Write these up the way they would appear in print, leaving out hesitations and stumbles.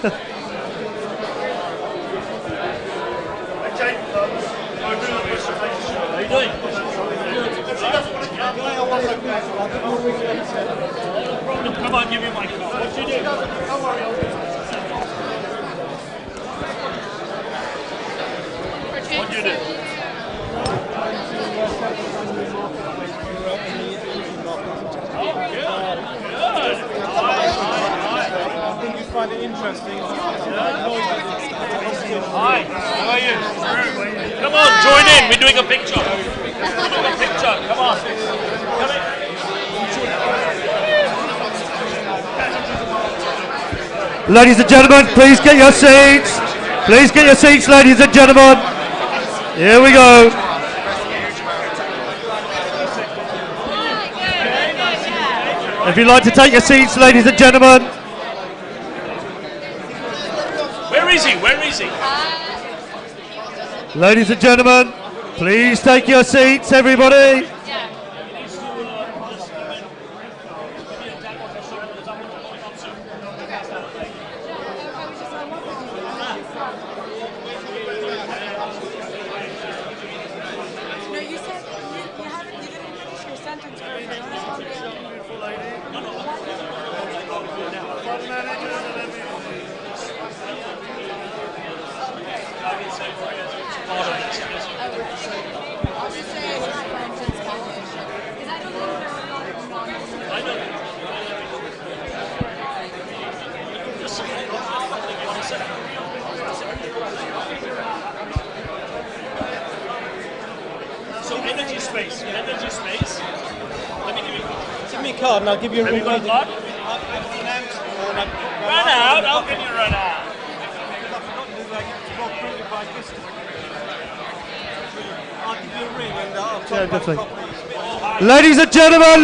How you doing? Come on, give me my card. What you do? Don't worry, I'll do it. What do you do? I think you find it interesting. Hi, how are you? Come on, join in. We're doing a picture. We're doing a picture. Come on. Come in. Ladies and gentlemen, please get your seats. Please get your seats, ladies and gentlemen. Here we go. If you'd like to take your seats, ladies and gentlemen. Where is he? Where is he? Ladies and gentlemen, please take your seats, everybody. So energy space. Let me give you a card. Give me a card and I'll give you a ring. Have you got a card? Run out. How can you run out? I'll give you a ring and I'll Yeah, definitely. Ladies and gentlemen,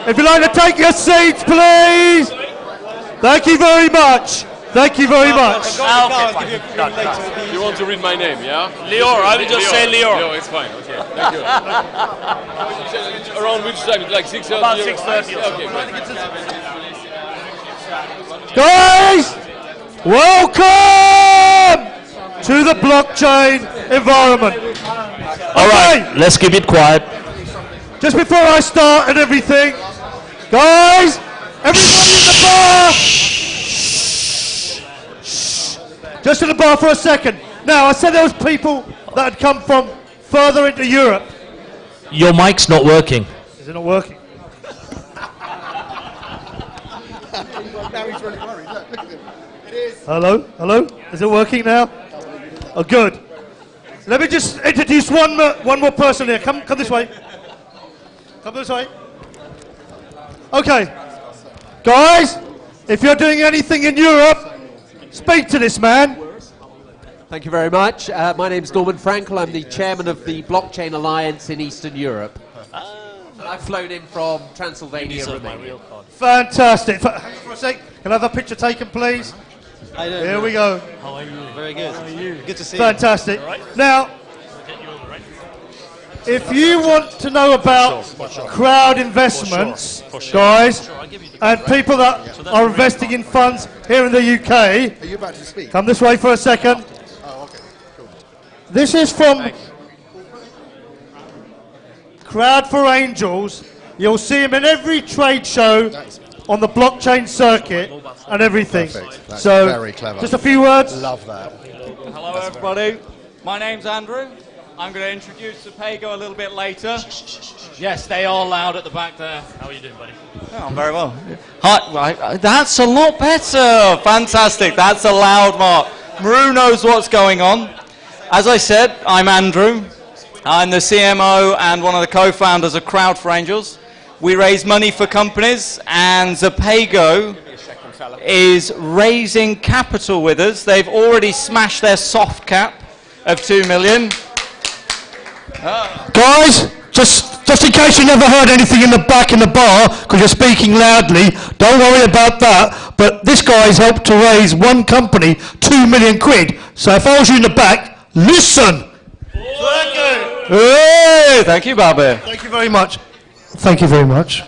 if you'd like to take your seats, please. Thank you very much. Thank you very much. You want to read my name, yeah? Lior, I will just say Lior. Lior, it's fine, okay. Thank you. Around which time? It's like 6:30? About 6:30 or Okay, great. Guys, welcome to the blockchain environment. All right, let's keep it quiet. Just before I start and everything, guys, everybody in the bar, just in the bar for a second. Now, I said there was people that had come from further into Europe. Your mic's not working. Is it not working? Now he's really worried. Look at him. It is. Hello? Hello? Is it working now? Oh, good. Let me just introduce one more person here. Come this way. Come this way. Okay. Guys, if you're doing anything in Europe, speak to this man. Thank you very much. My name's Norman Frankel. I'm the chairman of the Blockchain Alliance in Eastern Europe. I've flown in from Transylvania, Romania. Fantastic. Hang on for a sec. Can I have a picture taken, please? Here we go. How are you? Very good. How are you? Good to see Fantastic. Now, if you want to know about crowd investments, guys, and people that are investing in funds here in the UK, Are you about to speak? come this way for a second. Oh, okay. Cool. This is from Crowd for Angels. You'll see him in every trade show on the blockchain circuit and everything. Perfect. That's So, very clever. just a few words. Love that. Hello everybody, my name's Andrew. I'm going to introduce Zapaygo a little bit later. Yes, they are loud at the back there. How are you doing, buddy? Oh, I'm very well. Hi, right, that's a lot better. Fantastic, that's a loud mark. Maru knows what's going on. As I said, I'm Andrew. I'm the CMO and one of the co-founders of Crowd for Angels. We raise money for companies, and Zapaygo is raising capital with us. They've already smashed their soft cap of 2 million. Guys, just in case you never heard anything in the back in the bar, because you're speaking loudly, don't worry about that. But this guy's helped to raise one company 2 million quid. So if I was you in the back, listen. Hey, thank you, Bobby. Thank you very much. Thank you very much.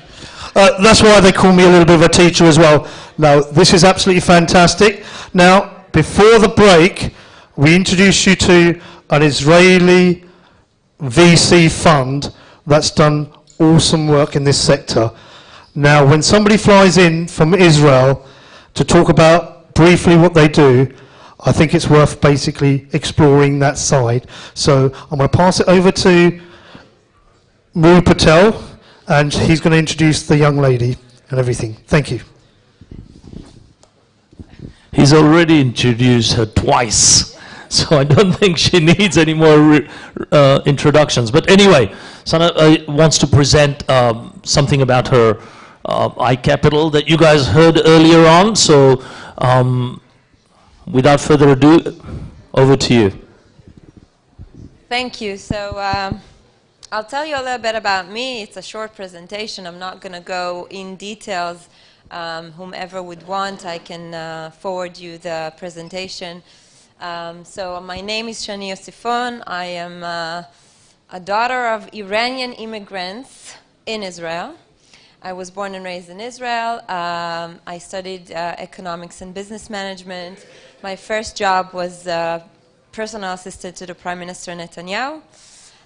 That's why they call me a little bit of a teacher as well. Now, this is absolutely fantastic. Now, before the break, we introduced you to an Israeli VC fund that's done awesome work in this sector. Now, when somebody flies in from Israel to talk about briefly what they do, I think it's worth basically exploring that side. So I'm going to pass it over to Muru Patel, and he's going to introduce the young lady and everything. Thank you. He's already introduced her twice, so I don't think she needs any more introductions. But anyway, Sana wants to present something about her iCapital that you guys heard earlier on. So without further ado, over to you. Thank you. So I'll tell you a little bit about me. It's a short presentation. I'm not going to go in details. Whomever would want, I can forward you the presentation. So my name is Shani Yosifon. I am a daughter of Iranian immigrants in Israel. I was born and raised in Israel. I studied economics and business management. My first job was personal assistant to the Prime Minister Netanyahu.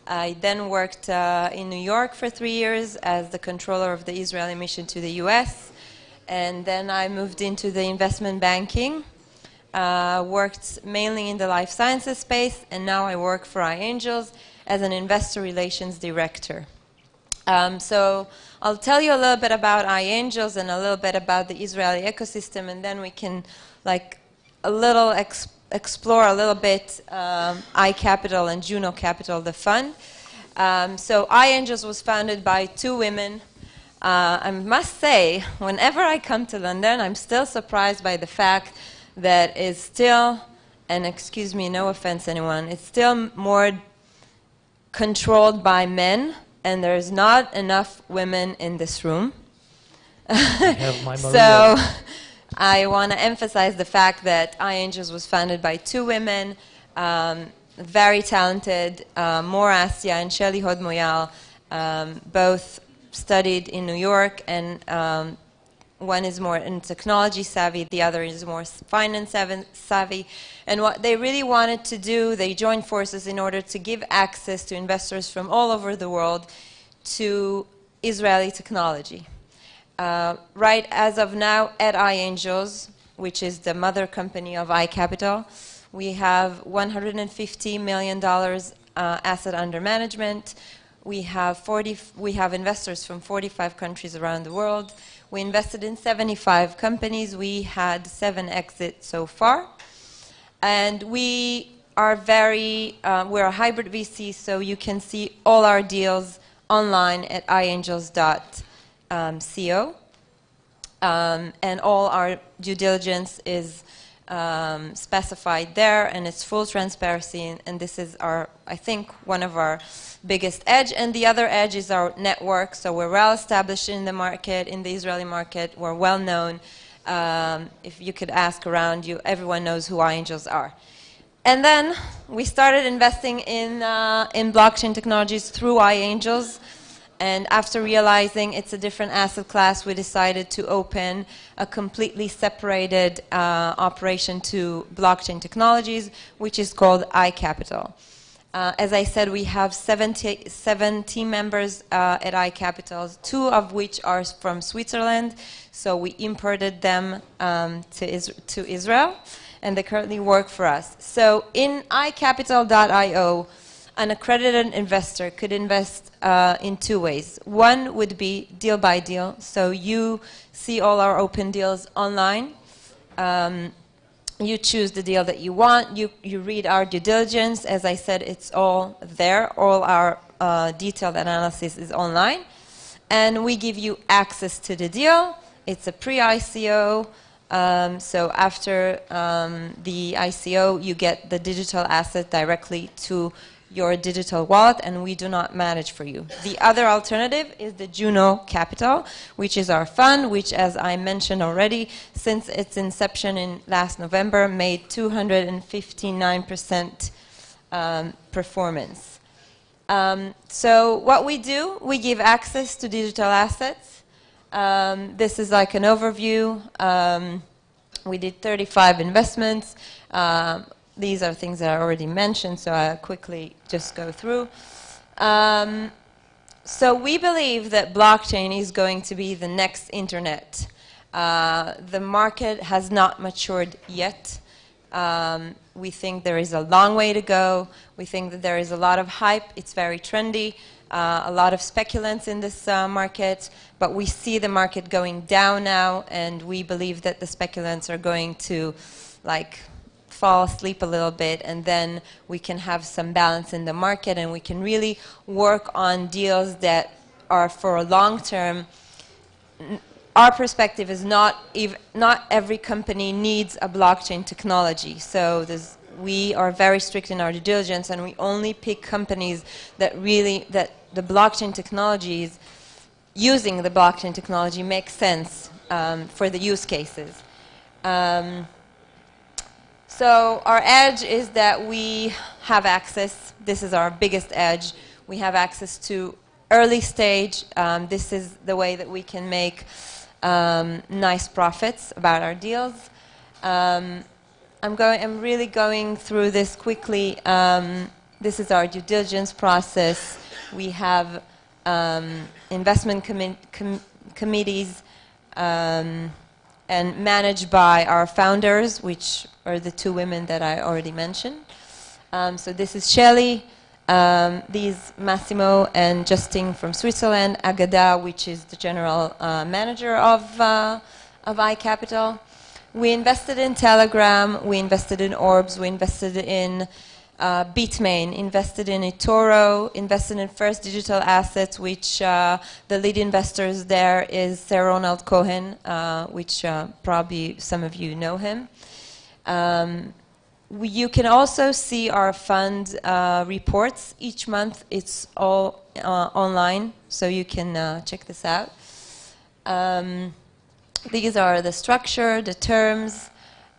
I then worked in New York for 3 years as the controller of the Israeli mission to the US. And then I moved into the investment banking, worked mainly in the life sciences space, and now I work for iAngels as an investor relations director. So I'll tell you a little bit about iAngels and a little bit about the Israeli ecosystem, and then we can explore a little bit iCapital and Juno Capital, the fund. So iAngels was founded by 2 women. I must say, whenever I come to London, I'm still surprised by the fact that it's still, and excuse me, no offense anyone, it's still more controlled by men, and there's not enough women in this room. So I want to emphasize the fact that iAngels was founded by 2 women, very talented, Mor Asya and Shelley Hod Moyal, both studied in New York, and one is more in technology savvy, the other is more finance savvy. And what they really wanted to do, they joined forces in order to give access to investors from all over the world to Israeli technology. Right as of now at iAngels, which is the mother company of iCapital, we have $150 million asset under management. We have investors from 45 countries around the world. We invested in 75 companies. We had 7 exits so far. And we are we're a hybrid VC, so you can see all our deals online at iangels.co. And all our due diligence is specified there, and it's full transparency, and this is I think, one of our biggest edge. And the other edge is our network. So we're well established in the market, in the Israeli market. We're well known. If you could ask around you, everyone knows who iAngels are. And then we started investing in blockchain technologies through iAngels. And after realizing it's a different asset class, we decided to open a completely separated operation to blockchain technologies, which is called iCapital. As I said, we have 7 team members at iCapital, 2 of which are from Switzerland. So we imported them to Israel, and they currently work for us. So in iCapital.io, an accredited investor could invest in 2 ways. One would be deal by deal. So you see all our open deals online. You choose the deal that you want. You read our due diligence. As I said, it's all there. All our detailed analysis is online. And we give you access to the deal. It's a pre-ICO. So after the ICO, you get the digital asset directly to your digital wallet, and we do not manage for you. The other alternative is the Juno Capital, which is our fund, which, as I mentioned already, since its inception in last November, made 259% performance. So what we do, we give access to digital assets. This is like an overview. We did 35 investments. These are things that I already mentioned, so I'll quickly just go through. So we believe that blockchain is going to be the next internet. The market has not matured yet. We think there is a long way to go. We think that there is a lot of hype. It's very trendy. A lot of speculants in this market, but we see the market going down now, and we believe that the speculants are going to fall asleep a little bit, and then we can have some balance in the market, and we can really work on deals that are for a long term. Our perspective is not every company needs a blockchain technology. So we are very strict in our due diligence, and we only pick companies that the blockchain technologies, using the blockchain technology makes sense for the use cases. So our edge is that we have access. This is our biggest edge. We have access to early stage. This is the way that we can make nice profits about our deals. I'm really going through this quickly. This is our due diligence process. We have investment committees and managed by our founders, which are the two women that I already mentioned. So this is Shelley, these Massimo and Justine from Switzerland, Agada, which is the general manager of iCapital. We invested in Telegram, we invested in Orbs, we invested in Bitmain, invested in eToro, invested in First Digital Assets, which the lead investors there is Sir Ronald Cohen, which probably some of you know him. You can also see our fund reports each month. It's all online, so you can check this out. These are the structure, the terms,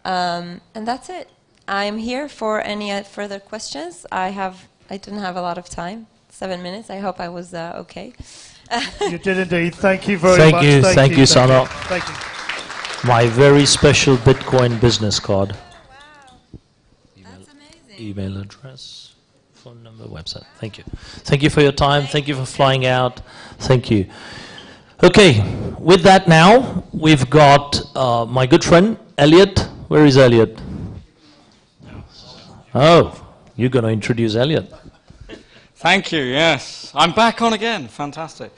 and that's it. I'm here for any further questions. I didn't have a lot of time, 7 minutes. I hope I was okay. You did indeed. Thank you very much. Thank you, Sana. Thank you. My very special Bitcoin business card. Wow, that's amazing. Email address, phone number, website. Thank you. Thank you for your time. Thank you for flying out. Thank you. Okay, with that now, we've got my good friend, Elliot. Where is Elliot? Oh, you're going to introduce Elliot. Thank you, yes. I'm back on again. Fantastic.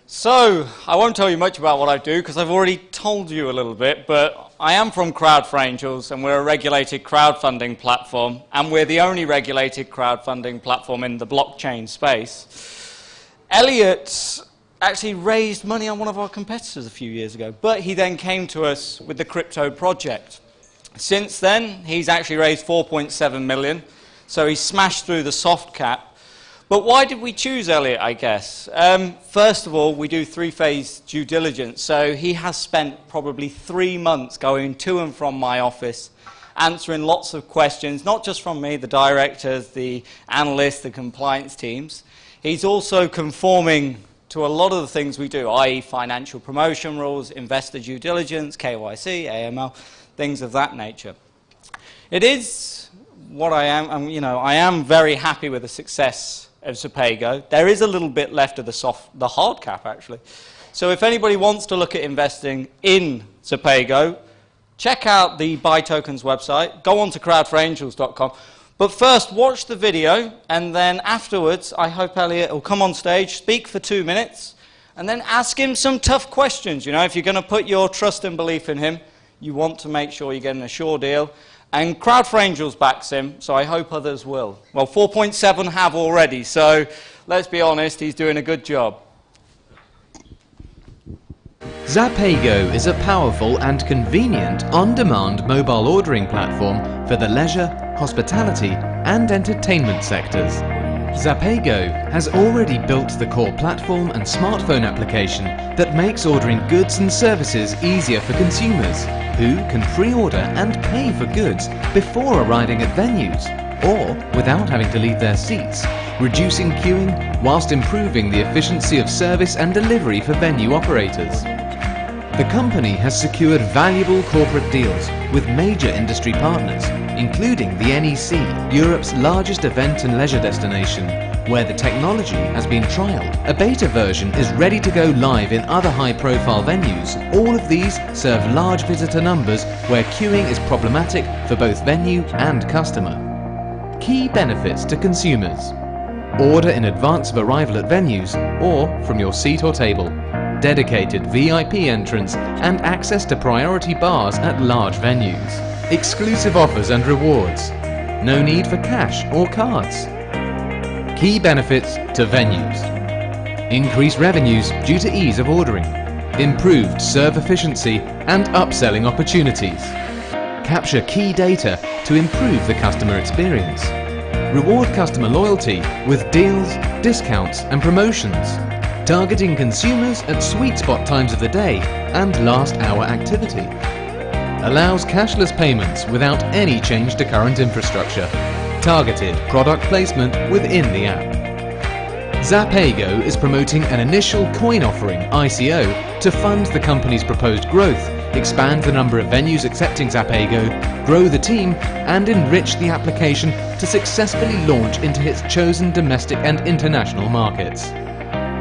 So, I won't tell you much about what I do because I've already told you a little bit, but I am from CrowdFrangels, and we're a regulated crowdfunding platform, and we're the only regulated crowdfunding platform in the blockchain space. Elliot actually raised money on one of our competitors a few years ago, but he then came to us with the crypto project. Since then, he's actually raised 4.7 million, so he smashed through the soft cap. But why did we choose Elliot, I guess? First of all, we do three-phase due diligence, so he has spent probably 3 months going to and from my office, answering lots of questions, not just from me, the directors, the analysts, the compliance teams. He's also conforming to a lot of the things we do, i.e. financial promotion rules, investor due diligence, KYC, AML, things of that nature. It is what I am, I am very happy with the success of Zapaygo. There is a little bit left of the hard cap, actually. So if anybody wants to look at investing in Zapaygo, check out the Buy Tokens website, go on to crowdforangels.com. But first, watch the video, and then afterwards, I hope Elliot will come on stage, speak for 2 minutes, and then ask him some tough questions. If you're going to put your trust and belief in him, you want to make sure you're getting a sure deal. And CrowdFrangels backs him, so I hope others will. Well, 4.7 have already, so let's be honest, he's doing a good job. Zapaygo is a powerful and convenient on-demand mobile ordering platform for the leisure, hospitality and entertainment sectors. Zapaygo has already built the core platform and smartphone application that makes ordering goods and services easier for consumers, who can pre-order and pay for goods before arriving at venues, or without having to leave their seats, reducing queuing whilst improving the efficiency of service and delivery for venue operators. The company has secured valuable corporate deals with major industry partners, including the NEC, Europe's largest event and leisure destination, where the technology has been trialled. A beta version is ready to go live in other high-profile venues. All of these serve large visitor numbers where queuing is problematic for both venue and customer. Key benefits to consumers: order in advance of arrival at venues or from your seat or table. Dedicated VIP entrance and access to priority bars at large venues. Exclusive offers and rewards. No need for cash or cards. Key benefits to venues: increased revenues due to ease of ordering, improved serve efficiency and upselling opportunities. Capture key data to improve the customer experience. Reward customer loyalty with deals, discounts and promotions. Targeting consumers at sweet spot times of the day and last hour activity. Allows cashless payments without any change to current infrastructure. Targeted product placement within the app. Zapaygo is promoting an initial coin offering, ICO, to fund the company's proposed growth, expand the number of venues accepting Zapaygo, grow the team, and enrich the application to successfully launch into its chosen domestic and international markets.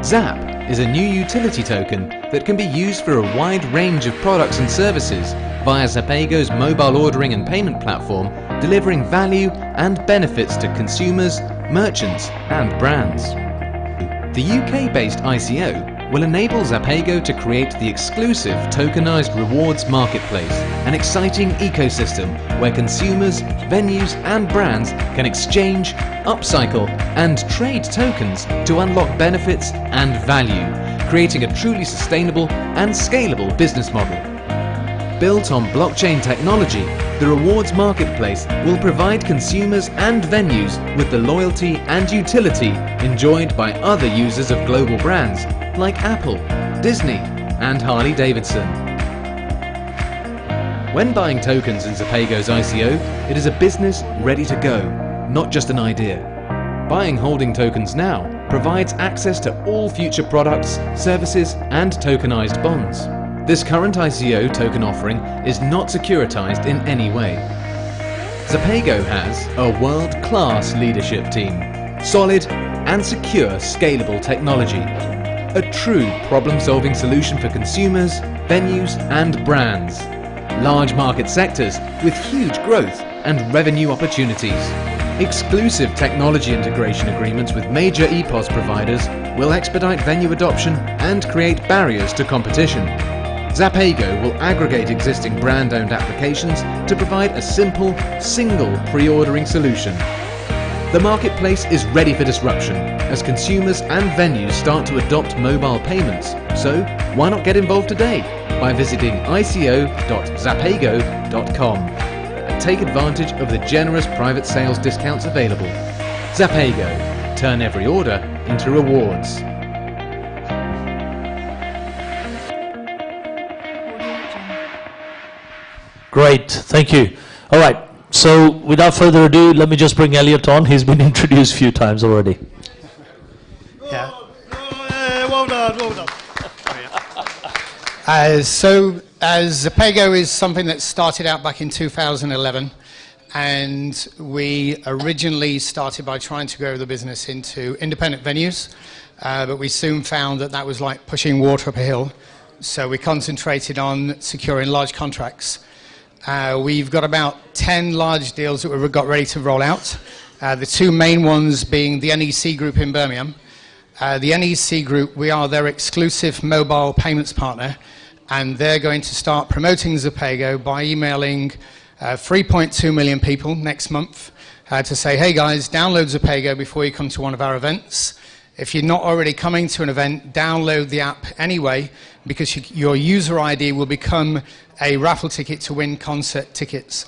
Zap is a new utility token that can be used for a wide range of products and services via Zapaygo's mobile ordering and payment platform, delivering value and benefits to consumers, merchants and brands. The UK-based ICO will enable Zapaygo to create the exclusive tokenized rewards marketplace, an exciting ecosystem where consumers, venues and brands can exchange, upcycle and trade tokens to unlock benefits and value, creating a truly sustainable and scalable business model. Built on blockchain technology, the rewards marketplace will provide consumers and venues with the loyalty and utility enjoyed by other users of global brands like Apple, Disney and Harley-Davidson. When buying tokens in Zapaygo's ICO, it is a business ready to go, not just an idea. Buying holding tokens now provides access to all future products, services and tokenized bonds. This current ICO token offering is not securitized in any way. Zapaygo has a world-class leadership team, solid and secure scalable technology, a true problem-solving solution for consumers, venues and brands, large market sectors with huge growth and revenue opportunities. Exclusive technology integration agreements with major EPOS providers will expedite venue adoption and create barriers to competition. Zapaygo will aggregate existing brand-owned applications to provide a simple, single pre-ordering solution. The marketplace is ready for disruption as consumers and venues start to adopt mobile payments, so why not get involved today by visiting ico.zapaygo.com and take advantage of the generous private sales discounts available. Zapaygo, turn every order into rewards. Great, thank you. All right, so without further ado, let me just bring Elliot on. He's been introduced a few times already. Yeah. Well done, well done. Zapaygo is something that started out back in 2011, and we originally started by trying to grow the business into independent venues, but we soon found that that was like pushing water up a hill, so we concentrated on securing large contracts. We've got about 10 large deals that we've got ready to roll out. The two main ones being the NEC Group in Birmingham. The NEC Group, we are their exclusive mobile payments partner, and they're going to start promoting Zapaygo by emailing 3.2 million people next month to say, hey guys, download Zapaygo before you come to one of our events. If you're not already coming to an event, download the app anyway, because your user ID will become a raffle ticket to win concert tickets.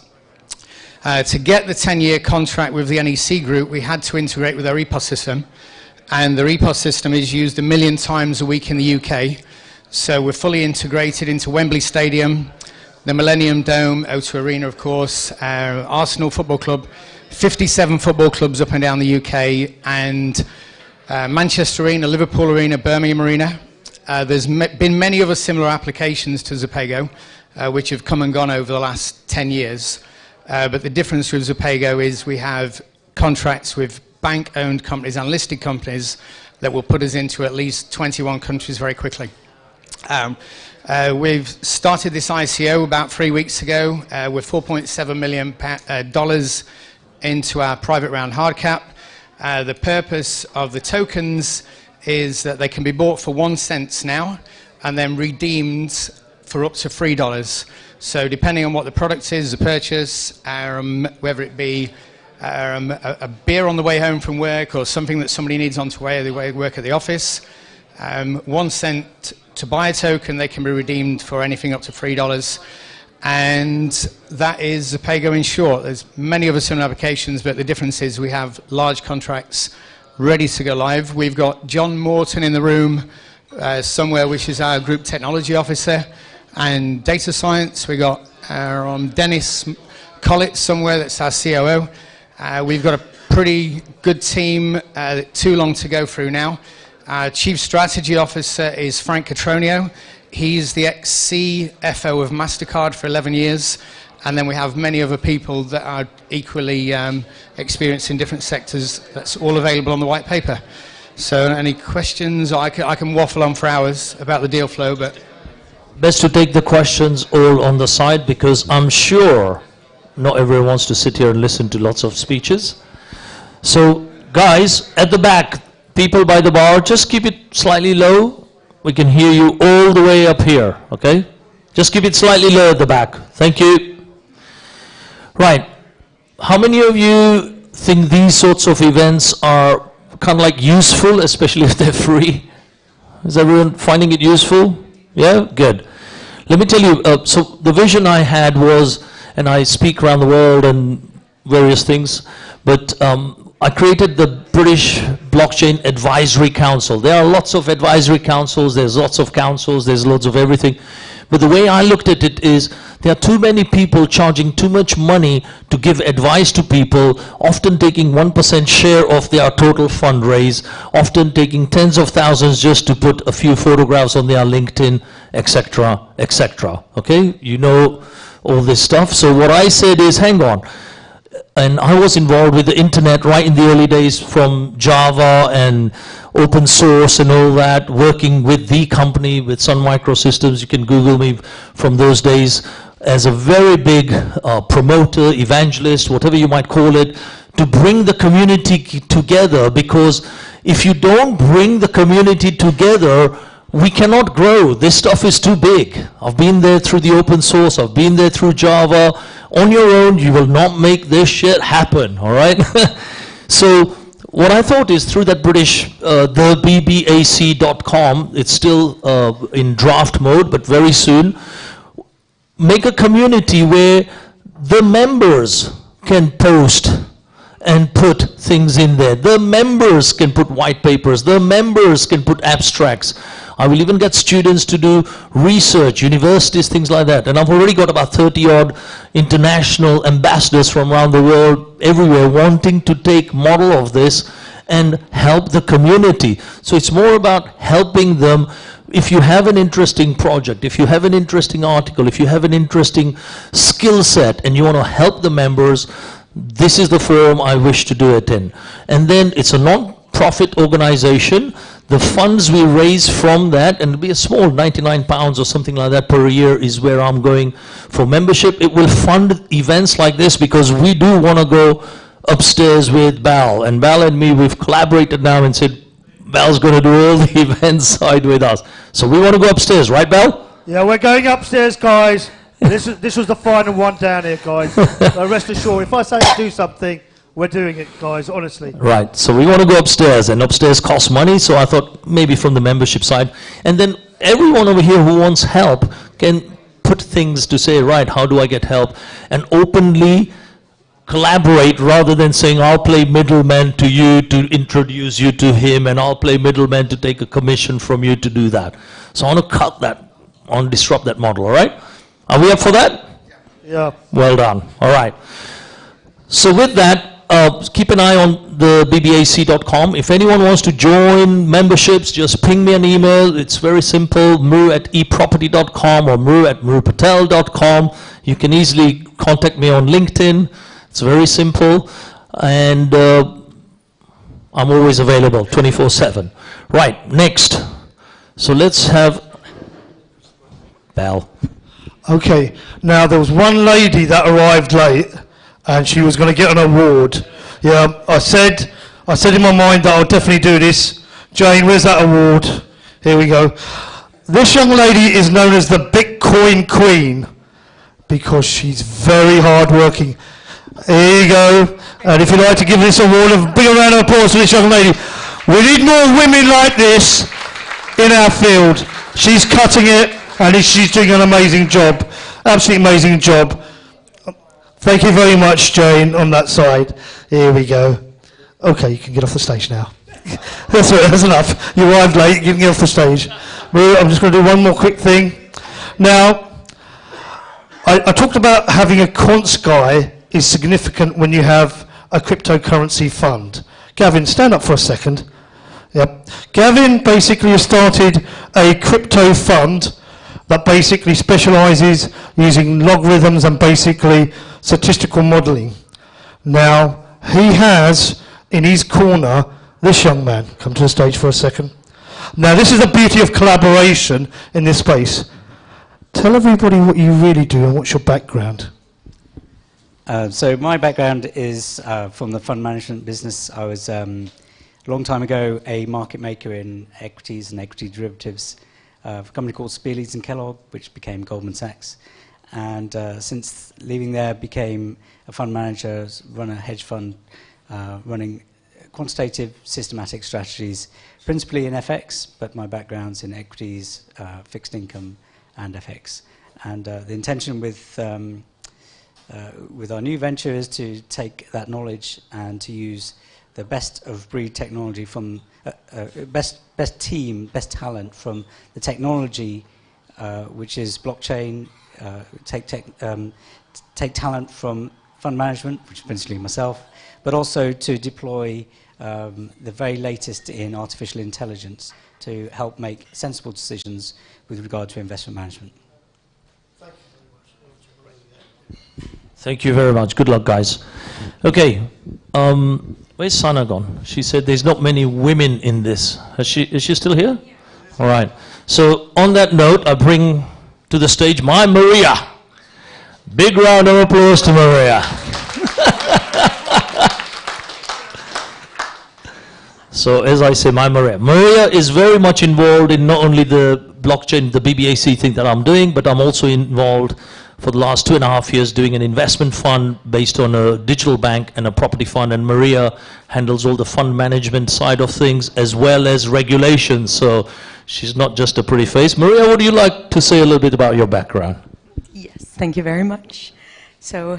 To get the 10-year contract with the NEC Group, we had to integrate with their EPOS system, and their EPOS system is used 1 million times a week in the UK. So we're fully integrated into Wembley Stadium, the Millennium Dome, O2 Arena, of course, Arsenal Football Club, 57 football clubs up and down the UK, and Manchester Arena, Liverpool Arena, Birmingham Arena. There's been many other similar applications to Zapaygo, which have come and gone over the last 10 years. But the difference with Zapaygo is we have contracts with bank-owned companies and listed companies that will put us into at least 21 countries very quickly. We've started this ICO about 3 weeks ago with $4.7 million into our private round hard cap. The purpose of the tokens is that they can be bought for 1 cent now and then redeemed for up to $3. So depending on what the product is, the purchase, whether it be a beer on the way home from work or something that somebody needs on the way they work at the office, 1 cent to buy a token, they can be redeemed for anything up to $3. And that is Zapaygo in short. There's many other similar applications, but the difference is we have large contracts ready to go live. We've got John Morton in the room somewhere, which is our group technology officer, and data science. We got Dennis Collett somewhere, that's our COO. We've got a pretty good team, too long to go through now. Our Chief Strategy Officer is Frank Catronio. He's the ex-CFO of MasterCard for 11 years. And then we have many other people that are equally experienced in different sectors. That's all available on the white paper. So any questions? I can waffle on for hours about the deal flow, but... Best to take the questions all on the side, because I'm sure not everyone wants to sit here and listen to lots of speeches. So guys, at the back, people by the bar, just keep it slightly low. We can hear you all the way up here, okay? Just keep it slightly low at the back. Thank you. Right. How many of you think these sorts of events are kind of like useful, especially if they're free? Is everyone finding it useful? Yeah? Good. Let me tell you, so the vision I had was, and I speak around the world and various things, but I created the British Blockchain Advisory Council. There are lots of advisory councils, there's lots of councils, there's lots of everything. But the way I looked at it is there are too many people charging too much money to give advice to people, often taking 1% share of their total fundraise, often taking tens of thousands just to put a few photographs on their LinkedIn, etc., etc. Okay, you know all this stuff. So what I said is, hang on. And I was involved with the internet right in the early days, from Java and open source and all that, working with the company, with Sun Microsystems. You can Google me from those days as a very big promoter, evangelist, whatever you might call it, to bring the community together, because if you don't bring the community together, we cannot grow. This stuff is too big. I've been there through the open source. I've been there through Java. On your own, you will not make this shit happen, all right? So what I thought is, through that British, theBBAC.com, it's still in draft mode, but very soon, make a community where the members can post and put things in there. The members can put white papers. The members can put abstracts. I will even get students to do research, universities, things like that. And I've already got about 30-odd international ambassadors from around the world, everywhere, wanting to take model of this and help the community. So it's more about helping them. If you have an interesting project, if you have an interesting article, if you have an interesting skill set and you want to help the members, this is the forum I wish to do it in. And then it's a non-profit organization. The funds we raise from that, and it'll be a small £99 or something like that per year, is where I'm going for membership. It will fund events like this, because we do want to go upstairs with Bal. And Bal and me, we've collaborated now and said, Bal's going to do all the events side with us. So we want to go upstairs, right, Bal? Yeah, we're going upstairs, guys. This was the final one down here, guys. So rest assured, if I say to do something, we're doing it, guys, honestly. Right, so we want to go upstairs, and upstairs costs money, so I thought maybe from the membership side. And then everyone over here who wants help can put things to say, right, how do I get help? And openly collaborate, rather than saying, I'll play middleman to you to introduce you to him, and I'll play middleman to take a commission from you to do that. So I want to cut that, I want to disrupt that model, all right? Are we up for that? Yeah. Well done. All right. So with that, keep an eye on the bbac.com. If anyone wants to join memberships, just ping me an email. It's very simple, muru@eproperty.com or muru@murupatel.com. You can easily contact me on LinkedIn. It's very simple. And I'm always available 24/7. Right, next. So let's have Bell. Okay, now there was one lady that arrived late and she was going to get an award. Yeah, I said in my mind that I'll definitely do this. Jane, where's that award? Here we go. This young lady is known as the Bitcoin Queen because she's very hard-working. Here you go. And if you'd like to give this award, a big round of applause for this young lady. We need more women like this in our field. She's cutting it, and she's doing an amazing job. Absolutely amazing job. Thank you very much, Jane, on that side. Here we go. Okay, you can get off the stage now. That's it, that's enough. You arrived late, you can get off the stage. I'm just going to do one more quick thing. Now, I talked about having a quants guy is significant when you have a cryptocurrency fund. Gavin, stand up for a second. Yep. Gavin basically has started a crypto fund that basically specializes using logarithms and basically statistical modeling. Now, he has in his corner this young man. Come to the stage for a second. Now, this is the beauty of collaboration in this space. Tell everybody what you really do and what's your background. So my background is from the fund management business. I was, a long time ago, a market maker in equities and equity derivatives for a company called Spearleeds and Kellogg, which became Goldman Sachs. And since leaving there, became a fund manager, run a hedge fund, running quantitative systematic strategies, principally in FX, but my background's in equities, fixed income, and FX. And the intention with our new venture is to take that knowledge and to use the best of breed technology from best team, best talent from the technology, which is blockchain. Take talent from fund management, which is principally myself, but also to deploy the very latest in artificial intelligence to help make sensible decisions with regard to investment management. Thank you very much. Good luck, guys. Okay, where's Sana gone? She said there's not many women in this. Is she still here? Yeah. All right. So on that note, I bring to the stage my Maria. Big round of applause to Maria. So as I say, my Maria. Maria is very much involved in not only the blockchain, the BBAC thing that I'm doing, but I'm also involved for the last 2.5 years doing an investment fund based on a digital bank and a property fund, and Maria handles all the fund management side of things as well as regulations. So she's not just a pretty face. Maria, would you like to say a little bit about your background? Yes, thank you very much. So,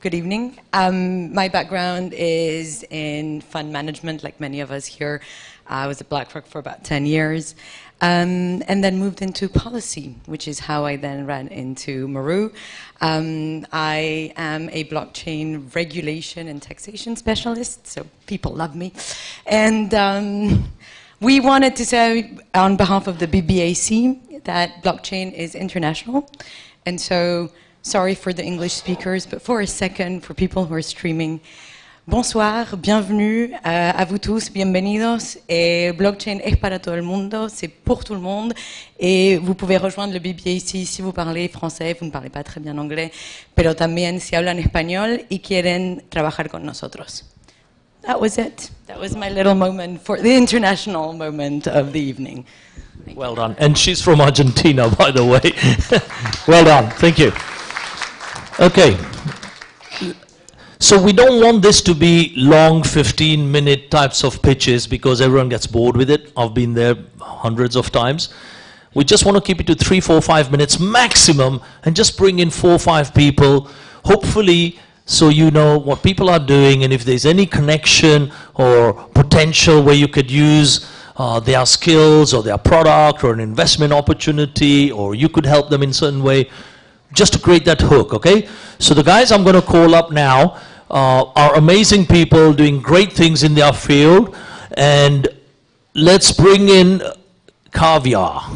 good evening. My background is in fund management, like many of us here. I was at BlackRock for about 10 years, and then moved into policy, which is how I then ran into Maru. I am a blockchain regulation and taxation specialist, so people love me. And we wanted to say, on behalf of the BBAC, that blockchain is international. And so, sorry for the English speakers, but for a second, for people who are streaming, bonsoir, bienvenue à vous tous, bienvenidos. Et blockchain es para todo el mundo, c'est pour tout le monde. Et vous pouvez rejoindre le BBAC si vous parlez français, vous ne parlez pas très bien anglais, pero también si hablan español y quieren trabajar con nosotros. That was it. That was my little moment for the international moment of the evening. Well done. And she's from Argentina, by the way. Well done. Thank you. Okay. So we don't want this to be long 15-minute types of pitches because everyone gets bored with it. I've been there hundreds of times. We just want to keep it to 3, 4, 5 minutes maximum and just bring in 4 or 5 people, hopefully so you know what people are doing and if there's any connection or potential where you could use their skills or their product or an investment opportunity or you could help them in a certain way. just to create that hook, okay? So the guys I'm going to call up now are amazing people doing great things in their field, and let's bring in Caviar,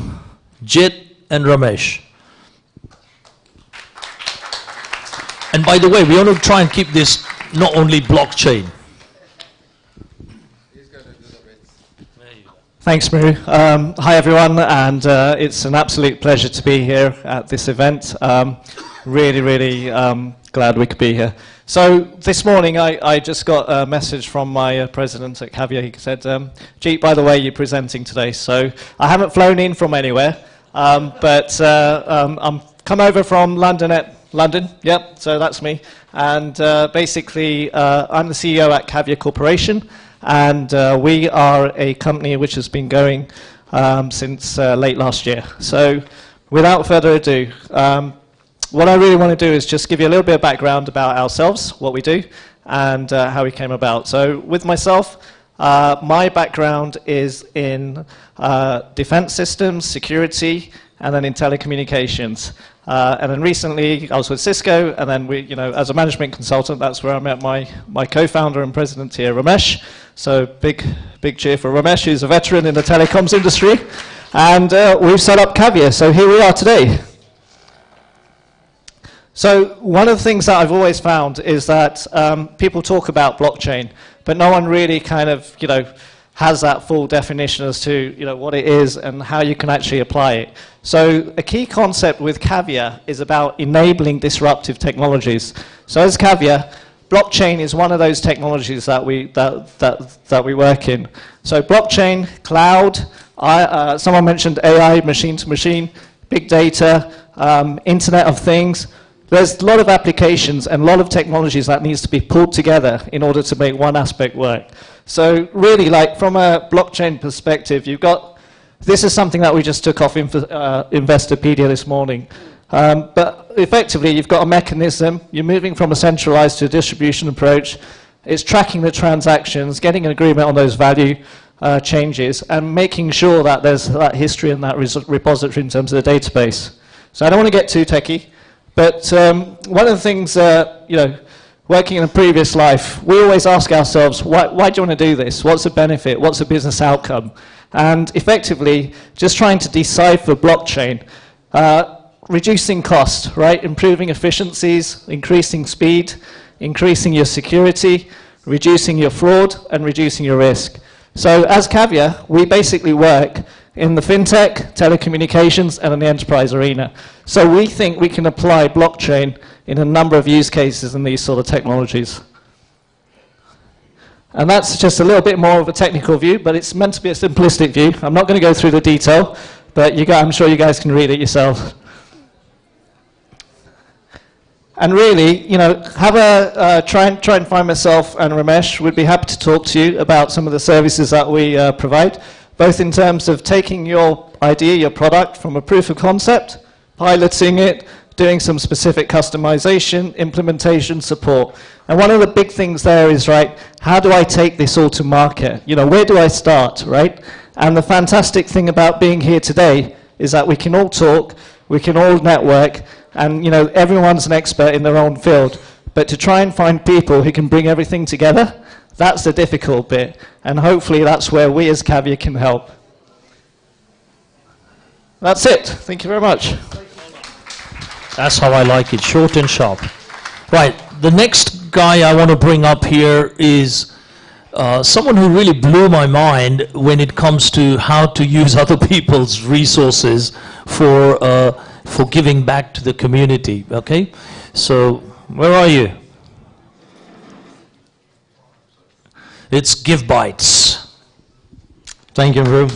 Jit and Ramesh. And by the way, we want to try and keep this not only blockchain. Thanks, Maru. Hi, everyone, and it's an absolute pleasure to be here at this event. Really glad we could be here. So this morning, I just got a message from my president at Caviar. He said, Jeet, by the way, you're presenting today. So I haven't flown in from anywhere, but I'm come over from London, yep, so that's me. And basically, I'm the CEO at Caviar Corporation. And we are a company which has been going since late last year. So without further ado, what I really want to do is just give you a little bit of background about ourselves, what we do, and how we came about. So with myself, my background is in defense systems, security, and then in telecommunications. And then recently, I was with Cisco, and then we, as a management consultant, that's where I met my co-founder and president here, Ramesh. So big cheer for Ramesh, who's a veteran in the telecoms industry. And we've set up Caviar, so here we are today. So one of the things that I've always found is that people talk about blockchain, but no one really kind of, has that full definition as to what it is and how you can actually apply it. So a key concept with Caviar is about enabling disruptive technologies. So as Caviar, blockchain is one of those technologies that we work in. So blockchain, cloud, someone mentioned AI, machine to machine, big data, Internet of Things. There's a lot of applications and a lot of technologies that needs to be pulled together in order to make one aspect work. So really, like from a blockchain perspective, you've got, this is something that we just took off Investopedia this morning. But effectively, you've got a mechanism, you're moving from a centralized to a distribution approach, it's tracking the transactions, getting an agreement on those value changes, and making sure that there's that history in that repository in terms of the database. So I don't want to get too techie, but one of the things, working in a previous life, we always ask ourselves, why do you want to do this? What's the benefit? What's the business outcome? And effectively, just trying to decipher blockchain, reducing cost, right? Improving efficiencies, increasing speed, increasing your security, reducing your fraud, and reducing your risk. So as Caviar, we basically work in the fintech, telecommunications, and in the enterprise arena. So we think we can apply blockchain in a number of use cases in these sort of technologies. And that's just a little bit more of a technical view, but it's meant to be a simplistic view. I'm not going to go through the detail, but I'm sure you guys can read it yourself. And really, try and find myself and Ramesh. We'd be happy to talk to you about some of the services that we provide, both in terms of taking your idea, your product, from a proof of concept, piloting it, doing some specific customization, implementation, support. And one of the big things there is, right, how do I take this all to market? Where do I start, right? And the fantastic thing about being here today is that we can all talk, we can all network, and everyone's an expert in their own field. But to try and find people who can bring everything together, that's the difficult bit. And hopefully that's where we as Caviar can help. That's it. Thank you very much. That's how I like it, short and sharp. Right, the next guy I want to bring up here is someone who really blew my mind when it comes to how to use other people's resources for giving back to the community, okay? So, where are you? It's Give Bites. Thank you, Rue.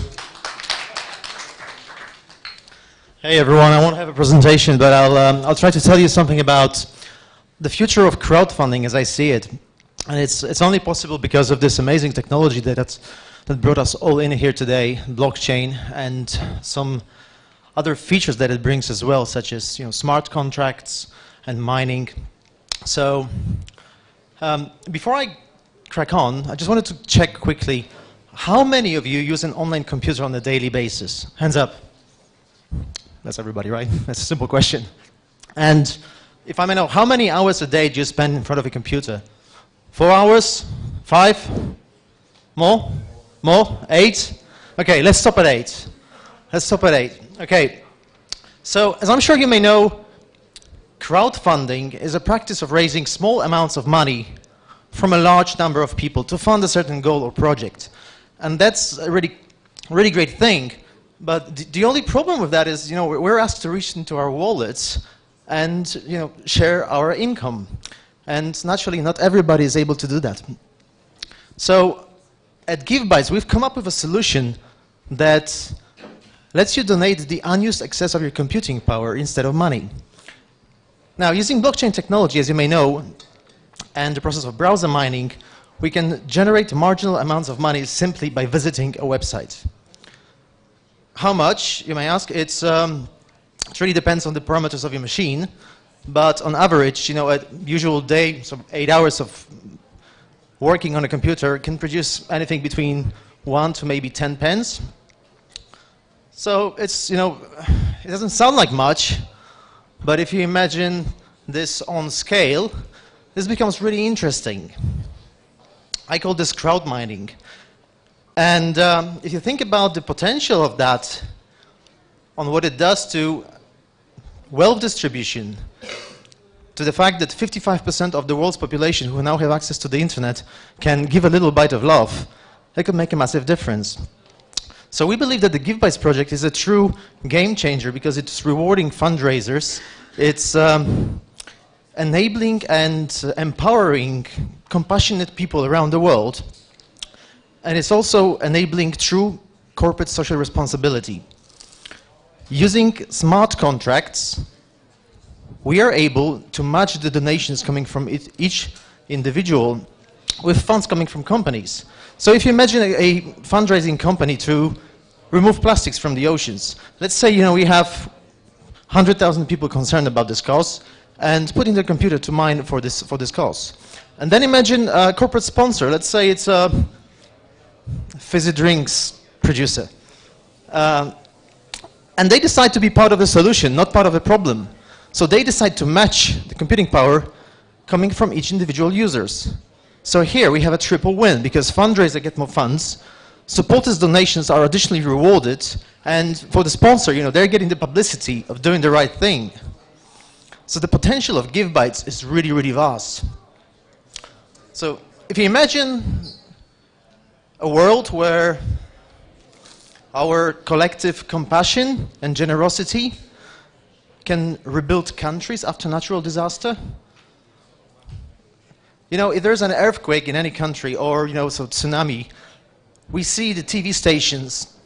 Hey everyone, I won't have a presentation, but I'll try to tell you something about the future of crowdfunding as I see it. And it's only possible because of this amazing technology that brought us all in here today, blockchain, and some other features that it brings as well, such as smart contracts and mining. So before I crack on, I just wanted to check quickly, how many of you use an online computer on a daily basis? Hands up. That's everybody, right? That's a simple question. And if I may know, how many hours a day do you spend in front of a computer? 4 hours? 5? More? More? 8? Okay, let's stop at 8. Let's stop at 8. Okay. So, as I'm sure you may know, crowdfunding is a practice of raising small amounts of money from a large number of people to fund a certain goal or project. And that's a really great thing. But the only problem with that is, we're asked to reach into our wallets and, share our income. And naturally, not everybody is able to do that. So, at GiveBytes, we've come up with a solution that lets you donate the unused excess of your computing power instead of money. Now, using blockchain technology, as you may know, and the process of browser mining, we can generate marginal amounts of money simply by visiting a website. How much, you may ask? It really depends on the parameters of your machine, but on average, a usual day, so 8 hours of working on a computer can produce anything between 1 to maybe 10 pence. So it's, it doesn't sound like much, but if you imagine this on scale, this becomes really interesting. I call this crowd mining. And if you think about the potential of that on what it does to wealth distribution, to the fact that 55% of the world's population who now have access to the internet can give a little bite of love, it could make a massive difference. So we believe that the GiveBytes project is a true game changer because it's rewarding fundraisers, it's enabling and empowering compassionate people around the world, and it's also enabling true corporate social responsibility. Using smart contracts, we are able to match the donations coming from each individual with funds coming from companies. So if you imagine a fundraising company to remove plastics from the oceans, let's say we have 100,000 people concerned about this cause and putting their computer to mine for this cause. And then imagine a corporate sponsor, let's say it's a fizzy drinks producer. And they decide to be part of the solution, not part of the problem. So they decide to match the computing power coming from each individual users. So here we have a triple win because fundraisers get more funds, supporters' donations are additionally rewarded, and for the sponsor, they're getting the publicity of doing the right thing. So the potential of GiveBytes is really, really vast. So if you imagine a world where our collective compassion and generosity can rebuild countries after natural disaster. If there's an earthquake in any country or, so tsunami, we see the TV stations,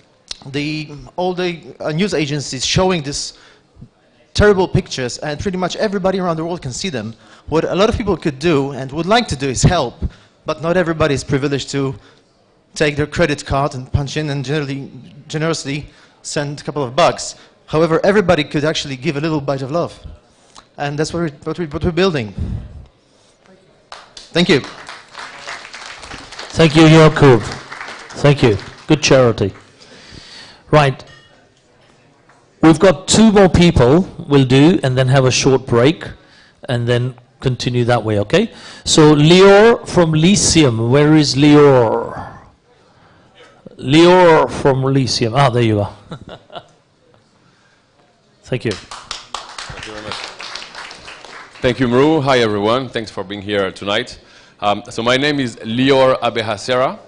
all the news agencies showing these terrible pictures, and pretty much everybody around the world can see them. What a lot of people could do and would like to do is help, but not everybody is privileged to take their credit card and punch in and generously send a couple of bucks. However, everybody could actually give a little bite of love. And that's what we're building. Thank you. Thank you, Jakub. Thank you. Good charity. Right. We've got 2 more people we'll do and then have a short break and then continue that way, okay? So Lior from Lyceum. Where is Lior? Lior from Lyceum. Ah, there you are. Thank you. Thank you very much. Thank you, Mru. Hi, everyone. Thanks for being here tonight. So my name is Lior Abehasera.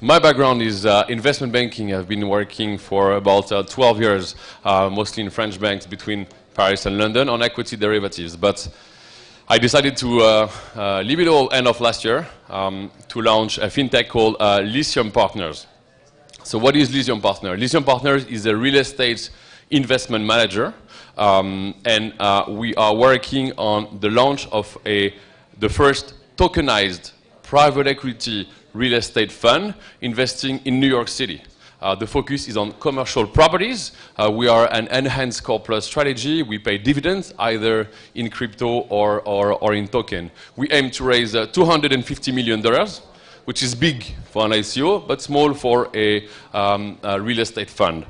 My background is investment banking. I've been working for about 12 years, mostly in French banks between Paris and London on equity derivatives. But I decided to leave it all end of last year to launch a fintech called Lyceum Partners. So what is Lyceum Partners? Lyceum Partners is a real estate investment manager, and we are working on the launch of the first tokenized private equity real estate fund investing in New York City. The focus is on commercial properties. We are an enhanced core plus strategy. We pay dividends either in crypto or in token. We aim to raise $250 million, which is big for an ICO, but small for a real estate fund.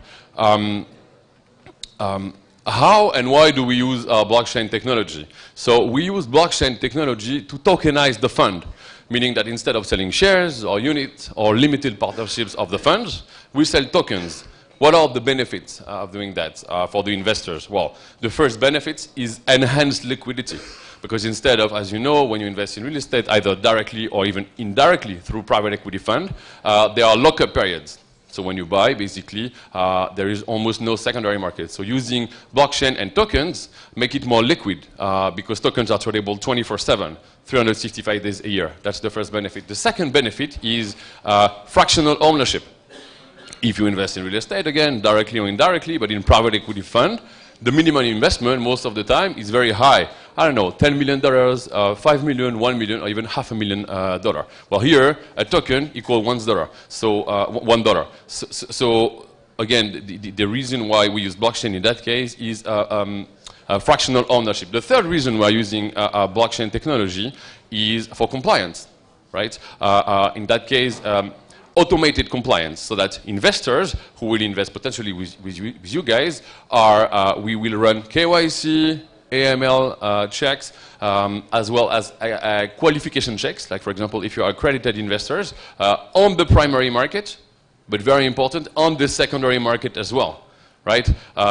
how and why do we use blockchain technology? So we use blockchain technology to tokenize the fund, meaning that instead of selling shares or units or limited partnerships of the funds, we sell tokens. What are the benefits of doing that for the investors? Well, the first benefit is enhanced liquidity. Because instead of, as you know, when you invest in real estate, either directly or even indirectly through private equity fund, there are lock-up periods. So when you buy, basically, there is almost no secondary market. So using blockchain and tokens make it more liquid because tokens are tradable 24/7, 365 days a year. That's the first benefit. The second benefit is fractional ownership. If you invest in real estate, again, directly or indirectly, but in private equity fund, the minimum investment most of the time is very high. I don't know, $10 million, $5 million, $1 million, or even $500,000. Well, here, a token equals $1. So, $1. So again, the reason why we use blockchain in that case is fractional ownership. The third reason we're using blockchain technology is for compliance, right? In that case, automated compliance, so that investors who will invest potentially with you guys we will run KYC, AML checks, as well as qualification checks, like for example, if you are accredited investors, on the primary market, but very important, on the secondary market as well. Right?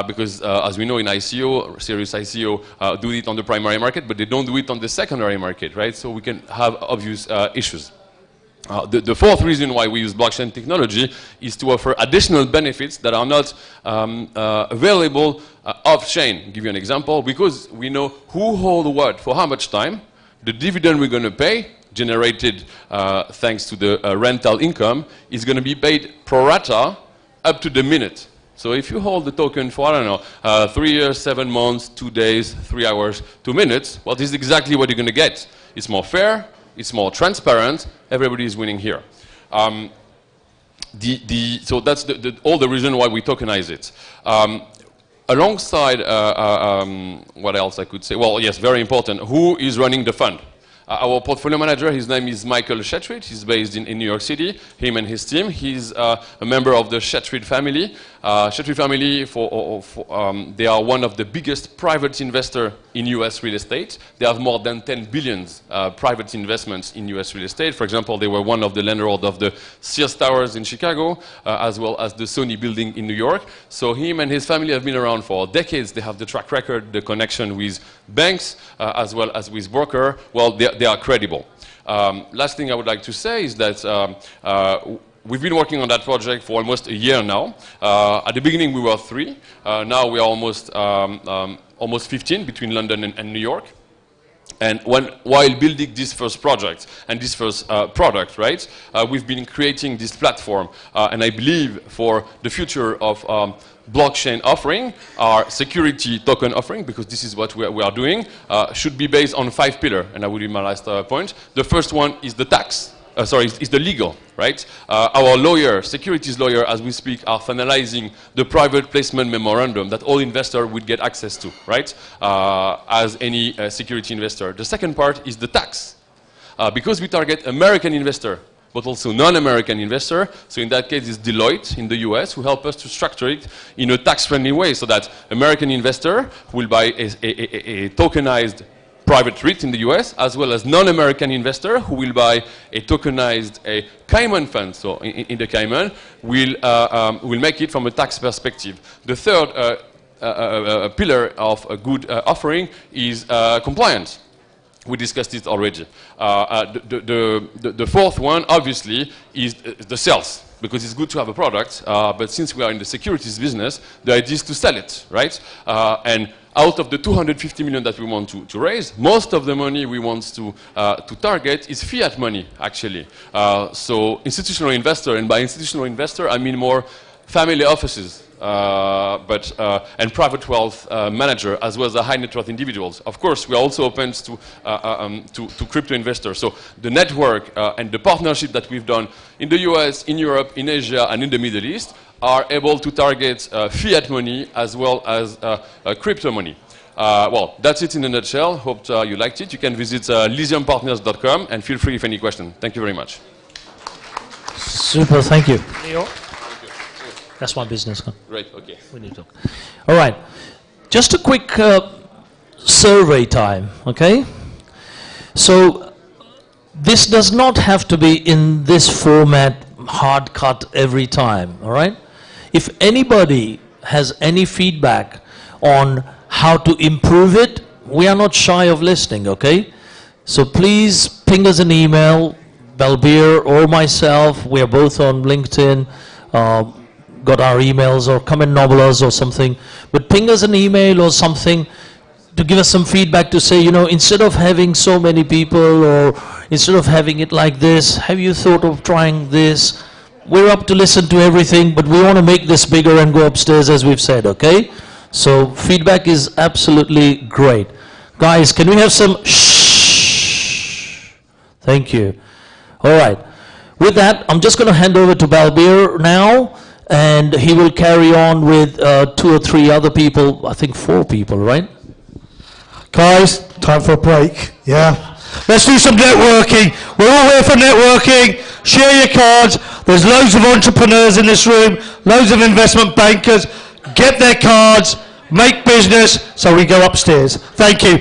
Because as we know in ICO, serious ICO do it on the primary market, but they don't do it on the secondary market, right? So we can have obvious issues. The fourth reason why we use blockchain technology is to offer additional benefits that are not available off-chain. I'll give you an example. Because we know who holds what for how much time, the dividend we're going to pay, generated thanks to the rental income, is going to be paid pro rata up to the minute. So if you hold the token for, I don't know, 3 years, 7 months, 2 days, 3 hours, 2 minutes, well, this is exactly what you're going to get. It's more fair. It's more transparent. Everybody is winning here. So that's all the reason why we tokenize it. Alongside, what else I could say? Well, yes, very important. Who is running the fund? Our portfolio manager, his name is Michael Shetrit. He's based in New York City, him and his team. He's a member of the Shetrit family. Shetrit family, they are one of the biggest private investors in US real estate. They have more than 10 billion private investments in US real estate. For example, they were one of the landlords of the Sears Towers in Chicago, as well as the Sony building in New York. So him and his family have been around for decades. They have the track record, the connection with banks, as well as with brokers. Well, they are credible. Last thing I would like to say is that we've been working on that project for almost a year now. At the beginning we were 3. Now we are almost 15 between London and New York. And while building this first project and this first product, right, we've been creating this platform. And I believe for the future of blockchain offering, our security token offering, because this is what we are doing, should be based on 5 pillars. And I will be my last point. The first one is the tax. Is the legal, right? Our lawyer, securities lawyer, as we speak, are finalizing the private placement memorandum that all investors would get access to, right? As any security investor. The second part is the tax. Because we target American investor, but also non-American investor, so in that case it's Deloitte in the US who help us to structure it in a tax-friendly way so that American investor will buy a tokenized private REIT in the US, as well as non-American investor who will buy a tokenized Cayman fund. So in the Cayman, will make it from a tax perspective. The third pillar of a good offering is compliance. We discussed it already. The fourth one, obviously, is the sales. Because it's good to have a product, but since we are in the securities business, the idea is to sell it, right? And out of the 250 million that we want to raise, most of the money we want to target is fiat money, actually. So institutional investor, and by institutional investor, I mean more family offices, and private wealth manager, as well as the high net worth individuals. Of course, we are also open to crypto investors. So the network and the partnership that we've done in the US, in Europe, in Asia, and in the Middle East are able to target fiat money as well as crypto money. Well, that's it in a nutshell. Hope you liked it. You can visit lysiumpartners.com and feel free if any question. Thank you very much. Super, thank you. Leo? That's my business. Huh? Great, okay. We need to talk. All right. just a quick survey time, okay? So this does not have to be in this format, hard cut every time, all right? If anybody has any feedback on how to improve it, we are not shy of listening, okay? So please ping us an email, Balbir or myself. We are both on LinkedIn, got our emails, or come and nobble us or something. But ping us an email or something to give us some feedback to say, you know, instead of having so many people or instead of having it like this, have you thought of trying this? We're up to listen to everything, but we want to make this bigger and go upstairs, as we've said, okay? So feedback is absolutely great. Guys, can we have some shh? Thank you. All right. With that, I'm just going to hand over to Balbir now, and he will carry on with 2 or 3 other people, I think 4 people, right? Guys, time for a break, yeah? Let's do some networking. We're all here for networking. Share your cards. There's loads of entrepreneurs in this room, loads of investment bankers. Get their cards, make business, so we go upstairs. Thank you.